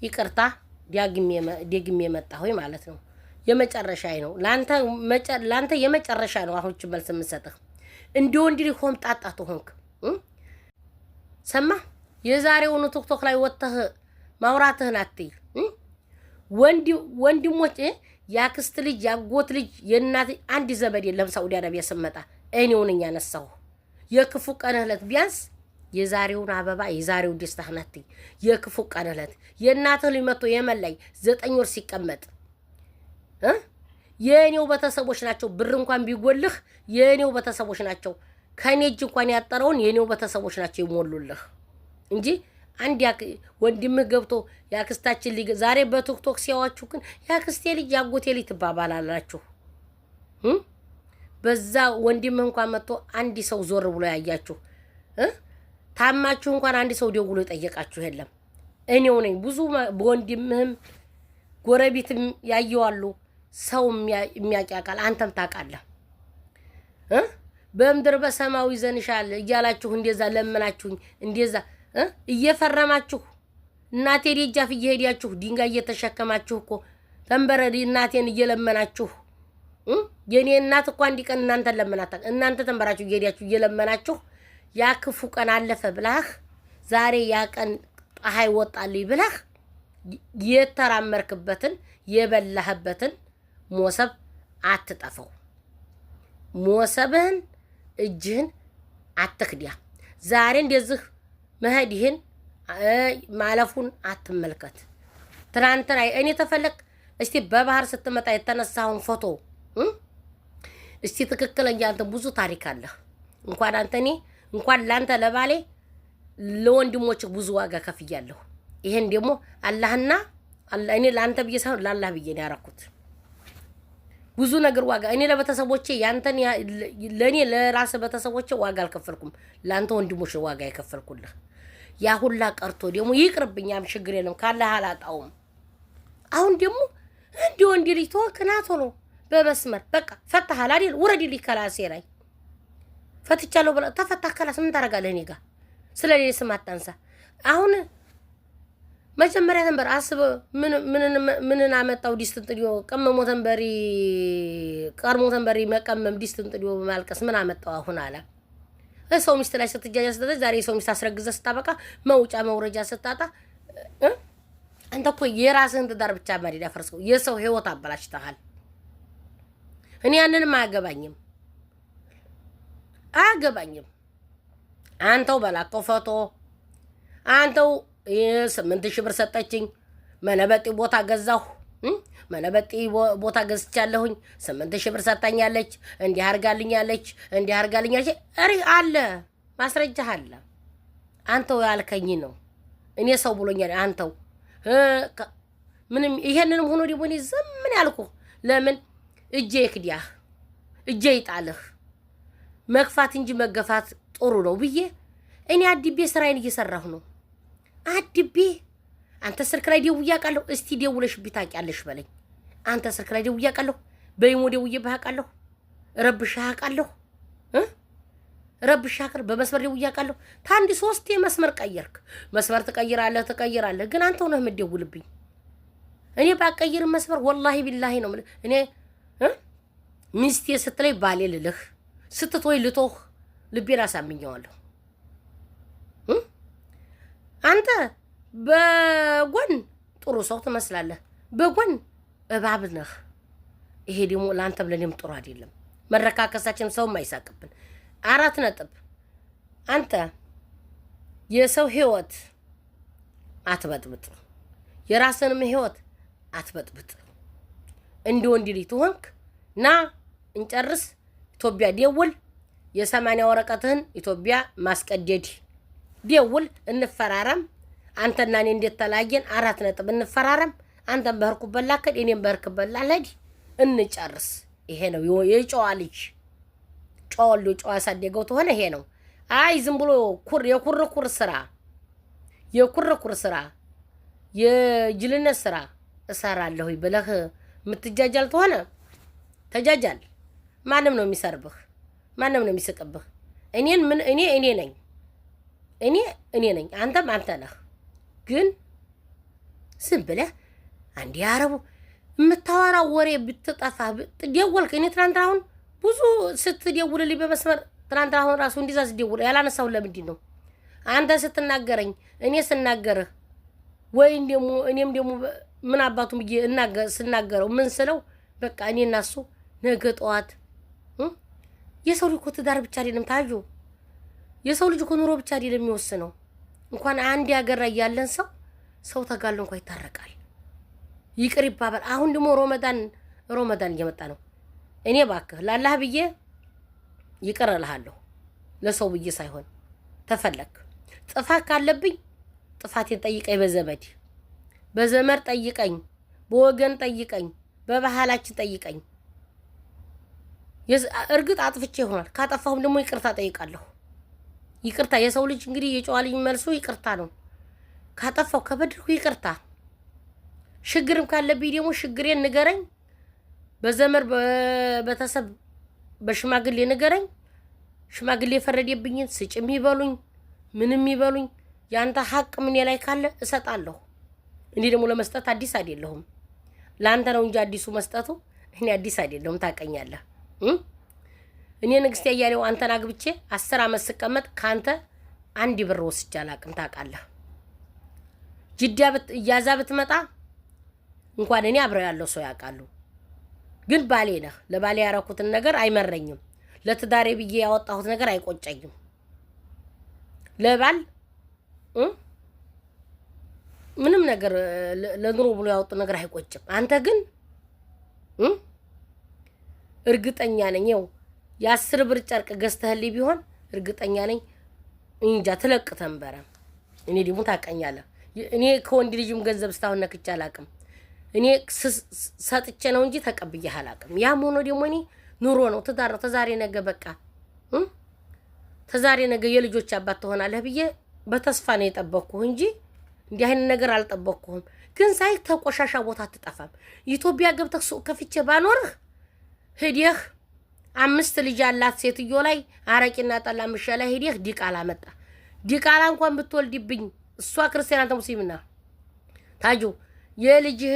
ይቅርታ ደግሜ መጣሁ ማለት ነው። የመጨረሻዬ ነው ላንተ የመጨረሻ ነው። አሁን መልስ የምሰጥህ እንደ ወንድ ልጅ ሆምጣጣ ትሆንክ ሰማ የዛሬውን ቲክቶክ ላይ ወጥተህ ማውራትህን አትይ። ወንድሞች ያክስት ልጅ ያጎት ልጅ የእናት አንድ ዘመድ የለም። ሳውዲ አረቢያ ስመጣ እኔው ነኝ ያነሳው የክፉ ቀን እለት ቢያንስ የዛሬውን አበባ የዛሬው ደስታህን አትይ። የክፉ ቀን እለት የእናትህ ልጅ መጥቶ የመላይ 9 ወር ሲቀመጥ የኔው ቤተሰቦች ናቸው። ብር እንኳን ቢጎልህ የኔው ቤተሰቦች ናቸው። ከኔ እጅ እንኳን ያጠረውን የኔው ቤተሰቦች ናቸው ይሞሉልህ እንጂ አንድ ወንድምህ ገብቶ ያክስታችን ልጅ ዛሬ በቲክቶክ ሲያዋችሁ ግን ያክስቴ ልጅ ያጎቴ ልጅ ትባባላላችሁ። በዛ ወንድምህ እንኳን መጥቶ አንድ ሰው ዞር ብሎ ያያችሁ ታማችሁ እንኳን አንድ ሰው ደውሎ የጠየቃችሁ የለም። እኔው ነኝ ብዙ በወንድምህም ጎረቤትም ያየዋሉ ሰው የሚያቃቃል አንተም ታውቃለህ። በምድር በሰማው ይዘንሻል እያላችሁ እንደዛ ለምናችሁኝ እንደዛ እየፈረማችሁ እናቴ ደጃፍ እየሄዳችሁ ድንጋይ እየተሸከማችሁ እኮ ተንበረዲ እናቴን እየለመናችሁ የኔ እናት እኮ አንድ ቀን እናንተን ለምናታ እናንተ ተንበራችሁ እየሄዳችሁ እየለመናችሁ ያ ክፉ ቀን አለፈ ብላህ ዛሬ ያ ቀን ፀሐይ ወጣልኝ ብላህ የተራመርክበትን የበላህበትን ሞሰብ አትጠፈው። ሞሰብህን እጅህን አትክዲያ። ዛሬ እንደዚህ መሄድህን ማለፉን አትመልከት። ትናንትና እኔ ተፈለክ እስቲ በባህር ስትመጣ የተነሳውን ፎቶ እስቲ ትክክለኛ አንተ ብዙ ታሪክ አለ። እንኳን አንተ እኔ እንኳን ላንተ ለባሌ ለወንድሞችህ ብዙ ዋጋ ከፍያለሁ። ይሄን ደግሞ አላህና እኔ ላንተ ብዬ ሳይሆን ለአላህ ብዬ ነው ያረኩት። ብዙ ነገር ዋጋ እኔ ለቤተሰቦቼ ያንተን ለኔ ለራስ ቤተሰቦቼ ዋጋ አልከፈልኩም። ላንተ ወንድሞች ዋጋ የከፈልኩልህ ያ ሁላ ቀርቶ ደግሞ ይቅርብኛም ችግር የለም ካላህ አላጣውም። አሁን ደግሞ እንዲ ወንድ ልጅ ተወክናቶ ነው በመስመር በቃ ፈታሃል አይደል? ውረድልኝ ከራሴ ላይ ፈትቻለሁ ብለህ ተፈታ ከላስ ምን ታረጋለህ? እኔ ጋር ስለሌለ ስም አታንሳ። አሁን መጀመሪያ ተንበር አስበ ምን አመጣው ዲስትን ጥዲዮ ቀመሞ ተንበሪ ቀርሞ ተንበሪ መቀመም ዲስትን ጥዲዮ ማልቀስ ምን አመጣው አሁን አላ ሰው ሚስት ላይ ስትጃጃ ስትደረስ ዛሬ ሰው ሚስት አስረግዘ ስታበቃ መውጫ መውረጃ ስታጣ አንተ እኮ የራስህን ትዳር ብቻ ማዲዳ ፈርስከው የሰው ህይወት አበላሽተሃል። እኔ ያንንም አያገባኝም። አንተው በላከው ፎቶ አንተው 8,000 ብር ሰጠችኝ መነበጢ ቦታ ገዛሁ መነበጢ ቦታ ገዝቻለሁኝ 8,000 ብር ሰጣኛለች እንዲህ አርጋልኛለች እሪ አለ ማስረጃ አለ። አንተው ያልከኝ ነው እኔ ሰው ብሎኛል። አንተው ምንም ይሄንንም ሆኖ ደግሞ እኔ ዝም ምን ያልኩ ለምን እጄ ይክዲያህ እጄ ይጣልህ መግፋት እንጂ መገፋት ጥሩ ነው ብዬ እኔ አድቤ ስራዬን እየሰራሁ ነው። አድቤ አንተ ስልክ ላይ ደውዬ አውቃለሁ። እስቲ ደውለሽ ቢታቂያለሽ በለኝ። አንተ ስልክ ላይ ደውዬ አውቃለሁ። በይሞ ደውዬ ባውቃለሁ። ረብሻህ አውቃለሁ በመስመር ደውዬ አውቃለሁ። ታንዲ 3 መስመር ቀየርክ። መስመር ትቀይራለህ ግን አንተው ነህ የምትደውልብኝ። እኔ ባቀይር መስመር ወላሂ ቢላሂ ነው እኔ ሚስቴ ስትለይ ባሌ ልልህ ስትቶይ ልቶህ ልቤን አሳምኘዋለሁ። አንተ በጎን ጥሩ ሰው ትመስላለህ፣ በጎን እባብ ነህ። ይሄ ደግሞ ለአንተም ለኔም ጥሩ አይደለም። መረካከሳችን ሰውም አይሳቅብን። 4 ነጥብ አንተ የሰው ህይወት አትበጥብጥ፣ የራስንም ህይወት አትበጥብጥ። እንደ ወንድ ልጅ ትሆንክ ና እንጨርስ። ኢትዮጵያ ደውል። የ80 ወረቀትህን ኢትዮጵያ ማስቀደድ ደውል። እንፈራረም። አንተና እኔ እንዴት ተላየን? 4 ነጥብ እንፈራረም። አንተም በህርኩበት ላከድ እኔም በህርኩበት ላልሄድ እንጨርስ። ይሄ ነው የጨዋ ልጅ ጨዋሉ ጨዋ ያሳደገው ተሆነ ይሄ ነው። አይ ዝም ብሎ የኩርኩር ስራ የጅልነት ስራ እሰራለሁ ብለህ የምትጃጃል ተሆነ ተጃጃል። ማንም ነው የሚሰርብህ፣ ማንም ነው የሚስቅብህ። እኔ ነኝ፣ አንተም አንተ ነህ። ግን ዝም ብለህ አንዴ አረቡ የምታወራው ወሬ ብትጠፋ ደወልክ። እኔ ትናንት አሁን ብዙ ስትደውልልኝ በመስመር ትናንት አሁን ራሱ እንዲዛ ስትደውል ያላነሳው ለምንድን ነው? አንተ ስትናገረኝ እኔ ስናገርህ ወይም ደግሞ እኔም ደግሞ ምን አባቱም ብዬ ስናገረው ምን ስለው በቃ እኔና እሱ ነገ ጠዋት የሰው ልጅ እኮ ትዳር ብቻ አይደለም ታዩ። የሰው ልጅ እኮ ኑሮ ብቻ አይደለም የሚወስነው። እንኳን አንድ ያገር ላይ ያለን ሰው ተጋሎ እንኳን ይታረቃል፣ ይቅር ይባባል። አሁን ደግሞ ሮመዳን እየመጣ ነው። እኔ ባክህ ለአላህ ብዬ ይቅር እልሃለሁ፣ ለሰው ብዬ ሳይሆን ተፈለክ ጥፋት ካለብኝ ጥፋቴን ጠይቀኝ፣ በዘመድ ጠይቀኝ፣ በወገን ጠይቀኝ፣ በባህላችን ጠይቀኝ። እርግጥ አጥፍቼ ይሆናል። ካጠፋሁም ደግሞ ይቅርታ ጠይቃለሁ። ይቅርታ የሰው ልጅ እንግዲህ የጨዋ ልጅ መልሶ ይቅርታ ነው። ካጠፋሁ ከበድልኩ ይቅርታ። ችግርም ካለብኝ ደግሞ ችግሬን ንገረኝ። በዘመድ በቤተሰብ በሽማግሌ ንገረኝ። ሽማግሌ የፈረደብኝን ስጭም ይበሉኝ ምንም ይበሉኝ፣ ያንተ ሀቅ ምን ላይ ካለ እሰጣለሁ። እኔ ደግሞ ለመስጠት አዲስ አይደለሁም። ላንተ ነው እንጂ አዲሱ መስጠቱ እኔ አዲስ አይደለሁም። ታቀኛለህ። እኔ ንግስት ያያሌው አንተን አግብቼ 10 ዓመት ስቀመጥ ካንተ 1 ብር ወስጄ አላቅም። ታውቃለህ። ጅዳ እያዛ ብትመጣ እንኳን እኔ አብረው ያለው ሰው ያውቃሉ። ግን ባሌ ነህ። ለባሌ ያረኩትን ነገር አይመረኝም። ለትዳሬ ብዬ ያወጣሁት ነገር አይቆጨኝም። ለባል ምንም ነገር ለኑሮ ብሎ ያወጡ ነገር አይቆጭም። አንተ ግን እርግጠኛ ነኝ ያው የ10 ብር ጨርቅ ገዝተህልኝ ቢሆን እርግጠኛ ነኝ እንጃ ትለቅ ተንበረ። እኔ ደግሞ ታቀኛለህ። እኔ ከወንድ ልጅም ገንዘብ ስታውን ነክቼ አላቅም። እኔ ሰጥቼ ነው እንጂ ተቀብዬ አላቅም። ያም ሆኖ ደግሞ እኔ ኑሮ ነው ትዳር ነው። ተዛሬ ነገ በቃ ተዛሬ ነገ የልጆች አባት ትሆናለህ ብዬ በተስፋ ነው የጠበቅኩህ እንጂ እንዲህ አይነት ነገር አልጠበቅኩህም። ግን ሳይ ተቆሻሻ ቦታ አትጠፋም። ኢትዮጵያ ገብተህ ሱቅ ከፍቼ ባኖርህ ሄዲህ 5 ልጅ ያላት ሴትዮ ላይ አረቂና ጠላ ምሻላ ሄዲህ ዲቃላ መጣ። ዲቃላ እንኳን ብትወልድብኝ እሷ ክርስቲያን አንተ ሙስሊምና ታጁ የልጅህ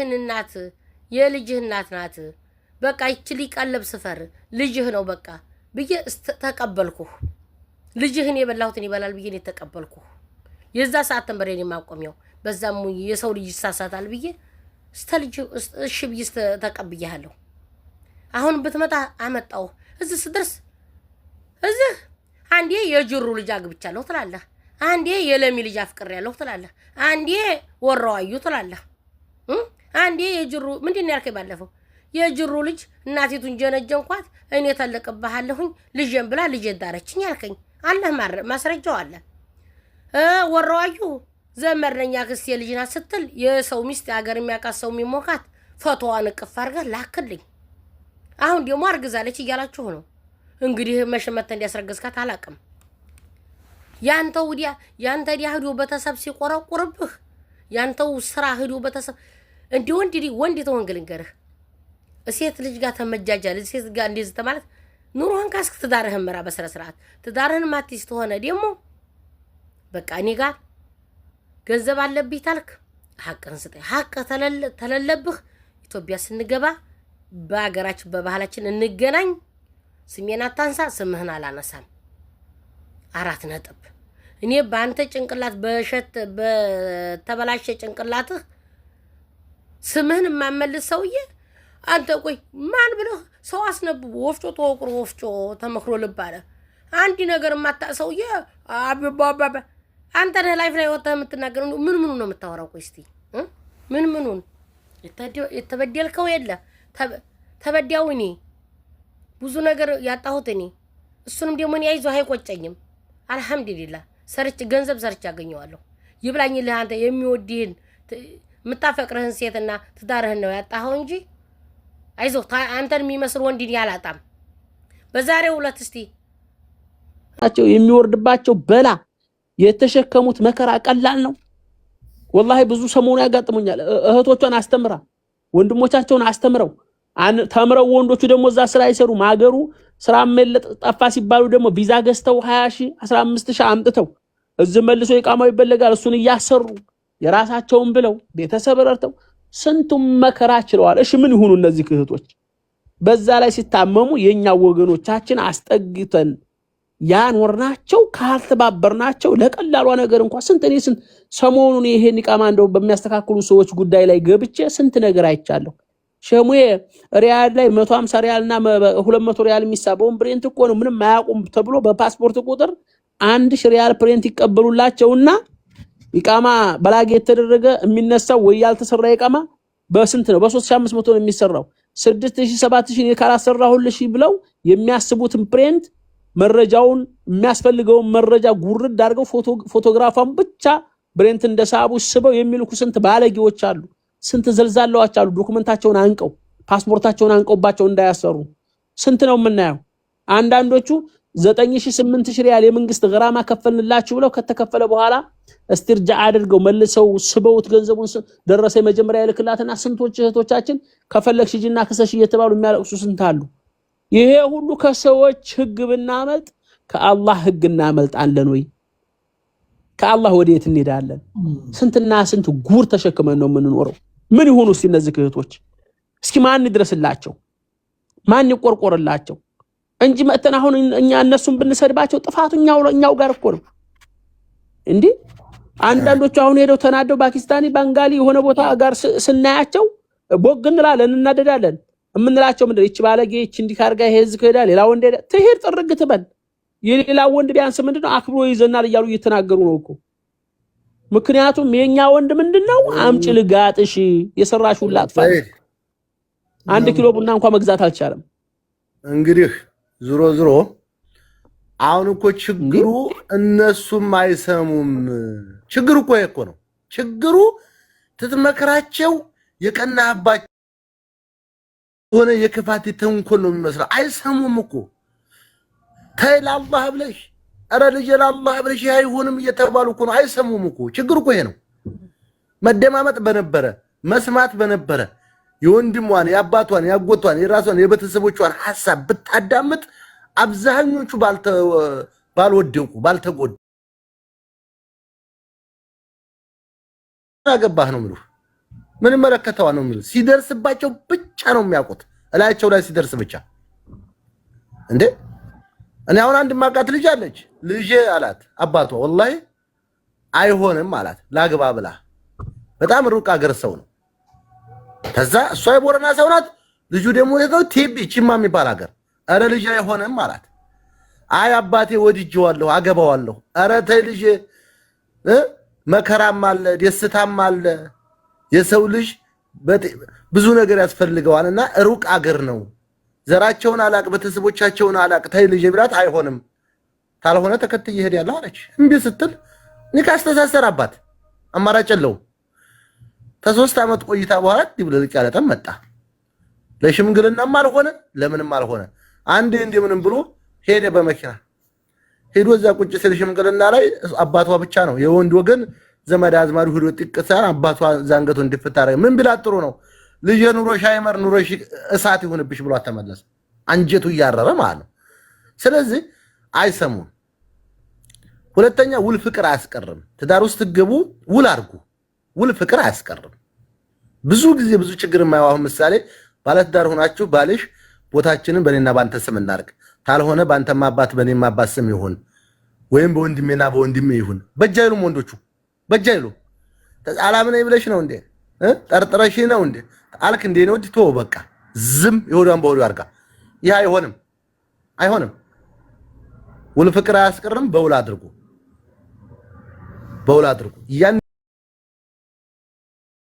እናት ናት። በቃ ይችሊ ቀለብ ስፈር ልጅህ ነው በቃ ብዬ ተቀበልኩህ። ልጅህን የበላሁትን ይበላል ብዬ ነው ተቀበልኩህ። የዛ ሰዓት ተንበሬን የማቆሚያው በዛም የሰው ልጅ ይሳሳታል ብዬ እሺ ብዬ ተቀብያለሁ። አሁን ብትመጣ አመጣው እዚህ ስድርስ እዚህ አንዴ የጅሩ ልጅ አግብቻለሁ ትላለህ፣ አንዴ የለሚ ልጅ አፍቅሬያለሁ ትላለህ፣ አንዴ ወራዋዩ ትላለህ፣ አንዴ የጅሩ ምንድን ያልከኝ ባለፈው የጅሩ ልጅ እናቲቱን ጀነጀንኳት እኔ ተለቅብሃለሁኝ ልጄን ብላ ልጄን ዳረችኝ ያልከኝ አለህ ማስረጃው አለ። ወራዋዩ ዘመርነኛ ክስቴ ልጅ ናት ስትል የሰው ሚስት ሀገር የሚያውቃት ሰው የሚሞካት ፎቶዋን እቅፍ አድርገህ ላክልኝ። አሁን ደግሞ አርግዛለች እያላችሁ ነው። እንግዲህ መሸመተ እንዲያስረግዝካት አላቅም። ያንተው ዲያ ህዶ በተሰብ ሲቆረቁርብህ ያንተው ስራ ህዶ በተሰብ እንዲ ወንድ ተወንግ ልንገርህ፣ ሴት ልጅ ጋር ተመጃጃል። ሴት ጋር እንደዚህ ተማለት ኑሮህን ካስክ ትዳርህን መራ በስነ ስርዓት። ትዳርህን ማትይዝ ተሆነ ደግሞ በቃ እኔ ጋር ገንዘብ አለብኝ ታልክ ሀቅህን ስጠኝ። ሀቅ ተለለብህ ኢትዮጵያ ስንገባ በሀገራችን በባህላችን እንገናኝ። ስሜን አታንሳ፣ ስምህን አላነሳም። 4 ነጥብ። እኔ በአንተ ጭንቅላት በተበላሸ ጭንቅላትህ ስምህን የማመልስ ሰውዬ አንተ ቆይ ማን ብለህ ሰው አስነብቦ ወፍጮ ተወቅሮ ወፍጮ ተመክሮ ልባለ አንድ ነገር ማታ ሰውዬ አባባ አንተ ነህ ላይፍ ላይ ወጣ የምትናገረው ምን ነው የምታወራው? ቆይ እስቲ ምኑን የተበደልከው የለ ተበዳው እኔ ብዙ ነገር ያጣሁት እኔ እሱንም ደግሞ እኔ አይዞህ አይቆጨኝም። አልሐምዱሊላህ ገንዘብ ሰርች ያገኘዋለሁ። ይብላኝልህ አንተ የሚወድህን የምታፈቅርህን ሴትና ትዳርህን ነው ያጣኸው እንጂ አይዞህ አንተን የሚመስል ወንድን ያላጣም። በዛሬው ዕለት እስቲ የሚወርድባቸው በላ የተሸከሙት መከራ ቀላል ነው? ወላሂ ብዙ ሰሞኑ ያጋጥሙኛል። እህቶቿን አስተምራ ወንድሞቻቸውን አስተምረው ተምረው ወንዶቹ ደግሞ እዛ ስራ ይሰሩ ማገሩ ስራ መለጥ ጠፋ ሲባሉ ደግሞ ቪዛ ገዝተው 20,000 15,000 አምጥተው እዚህ መልሶ ይቃማው ይበለጋል። እሱን እያሰሩ የራሳቸውን ብለው ቤተሰብ ረርተው ስንቱም መከራ ችለዋል። እሺ ምን ይሁኑ እነዚህ እህቶች? በዛ ላይ ሲታመሙ የኛ ወገኖቻችን አስጠግተን ያኖርናቸው ካልተባበርናቸው ለቀላሏ ነገር እንኳን ስንት ሰሞኑን ይሄን ኢቃማ እንደው በሚያስተካክሉ ሰዎች ጉዳይ ላይ ገብቼ ስንት ነገር አይቻለሁ። ሸሙዬ ሪያድ ላይ 150 ሪያልና 200 ሪያል የሚሳበውን ፕሪንት እኮ ነው ምንም ማያቁም ተብሎ በፓስፖርት ቁጥር 1000 ሪያል ፕሪንት ይቀበሉላቸውና ኢቃማ በላጌ የተደረገ የሚነሳው ወይ ያልተሰራ ኢቃማ በስንት ነው? በ3500 ነው የሚሰራው። 6000 7000 ካላሰራሁልሽ ብለው የሚያስቡትን ፕሪንት መረጃውን የሚያስፈልገውን መረጃ ጉርድ አድርገው ፎቶግራፋን ብቻ ፕሪንት እንደሳቡ ስበው የሚልኩ ስንት ባለጌዎች አሉ። ስንት ዘልዛላዎች አሉ። ዶክመንታቸውን አንቀው ፓስፖርታቸውን አንቀውባቸው እንዳያሰሩ ስንት ነው የምናየው። አንዳንዶቹ 9000 8000 ሪያል የመንግስት ገራማ ከፈልንላችሁ ብለው ከተከፈለ በኋላ እስቲርጃ አድርገው መልሰው ስበውት ገንዘቡን ደረሰ መጀመሪያ ይልክላትና ስንቶች እህቶቻችን ከፈለግሽ ሂጂና ክሰሽ እየተባሉ የሚያለቅሱ ስንት አሉ። ይሄ ሁሉ ከሰዎች ህግ ብናመልጥ ከአላህ ህግ እናመልጣለን ወይ? ከአላህ ወዴት እንሄዳለን? ስንትና ስንት ጉር ተሸክመን ነው የምንኖረው። ምን ይሆኑ እስቲ እነዚህ እህቶች? እስኪ ማን ይድረስላቸው? ማን ይቆርቆርላቸው? እንጂ መተን አሁን እኛ እነሱን ብንሰድባቸው ጥፋቱ እኛው ጋር እኮ ነው እንዴ። አንዳንዶቹ አሁን ሄደው ተናደው ፓኪስታኒ ባንጋሊ የሆነ ቦታ ጋር ስናያቸው ቦግ እንላለን፣ እናደዳለን። እምንላቸው ምንድነው? እቺ ባለጌ እቺ እንዲካርጋ ሄዝ ከሄዳ ሌላ ወንድ ሄዳ ትሄድ ጥርግ ትበል። የሌላ ወንድ ቢያንስ ምንድነው አክብሮ ይዘናል እያሉ እየተናገሩ ነው እኮ። ምክንያቱም የኛ ወንድ ምንድነው አምጪ ልጋጥሽ የሰራሽው ላጥፋል። 1 ኪሎ ቡና እንኳን መግዛት አልቻለም። እንግዲህ ዙሮ አሁን እኮ ችግሩ እነሱም አይሰሙም። ችግሩ እኮ ይሄ እኮ ነው ችግሩ። ትትመከራቸው የቀናባቸው ሆነ የክፋት ተንኮል ነው የሚመስለው። አይሰሙም እኮ ተይ ለአላህ ብለሽ ኧረ ልጅ ለአላህ ብለሽ አይሆንም እየተባሉ እኮ ነው። አይሰሙም እኮ ችግሩ እኮ ይሄ ነው። መደማመጥ በነበረ መስማት በነበረ የወንድሟን የአባቷን ያጎቷን የራሷን የቤተሰቦቿን ሐሳብ ብታዳምጥ አብዛኞቹ ባልወደቁ ባልተጎዱ አገባህ ነው የሚሉት። ምን መለከተዋ ነው የሚሉት። ሲደርስባቸው ብቻ ነው የሚያውቁት። እላቸው ላይ ሲደርስ ብቻ እንዴ። እኔ አሁን አንድ ማቃት ልጅ አለች። ልጄ አላት አባቷ ወላሂ አይሆንም አላት ላግባ ብላ። በጣም ሩቅ አገር ሰው ነው። ከዛ እሷ የቦረና ሰው ናት። ልጁ ደግሞ የለው ቲቢ ቺማ የሚባል ሀገር። አረ ልጅ አይሆንም አላት። አይ አባቴ ወድጄዋለሁ አገባዋለሁ። አረ ተይ ልጅ መከራም አለ ደስታም አለ። የሰው ልጅ ብዙ ነገር ያስፈልገዋልና ሩቅ አገር ነው። ዘራቸውን አላቅ ቤተሰቦቻቸውን አላቅ ተይ ልጅ ብላት አይሆንም ካልሆነ ተከትዬ እሄዳለሁ አለች። እምቢ ስትል ኒካ አስተሳሰራባት። አማራጭ የለውም። ከ3 ዓመት ቆይታ በኋላ ድብልቅ ያለ ጠም መጣ። ለሽምግልናም አልሆነ ለምንም አልሆነ። አንዴ እንደምንም ብሎ ሄደ በመኪና ሄዶ እዛ ቁጭ ሲል ሽምግልና ላይ አባቷ ብቻ ነው የወንድ ወገን ዘመድ አዝማዱ ሄዶ ጥቅሳ አባቷ ዛንገቱ እንድፍታረ ምን ቢላት ጥሩ ነው ልጅ ኑሮሽ አይመር ኑሮሽ እሳት ይሁንብሽ ብሎ ተመለሰ። አንጀቱ እያረረ ማለት ነው። ስለዚህ አይሰሙም። ሁለተኛ ውል ፍቅር አያስቀርም። ትዳር ውስጥ ትገቡ ውል አድርጉ። ውል ፍቅር አያስቀርም። ብዙ ጊዜ ብዙ ችግር የማይዋው ምሳሌ ባለትዳር ሆናችሁ ባልሽ ቦታችንን በኔና ባንተ ስም እናርግ ታልሆነ ባንተማ አባት በኔማ አባት ስም ይሁን ወይም በወንድሜና በወንድሜ ይሁን በጃይሉም ወንዶቹ በጃይሉ ተዓላም ነኝ ብለሽ ነው እንዴ ጠርጥረሽ ነው እንዴ አልክ እንዴ ነው ዲቶ በቃ ዝም ይወዳን በወዱ አርጋ ያ አይሆንም። ውል ፍቅር አያስቀርም። በውል አድርጉ ያን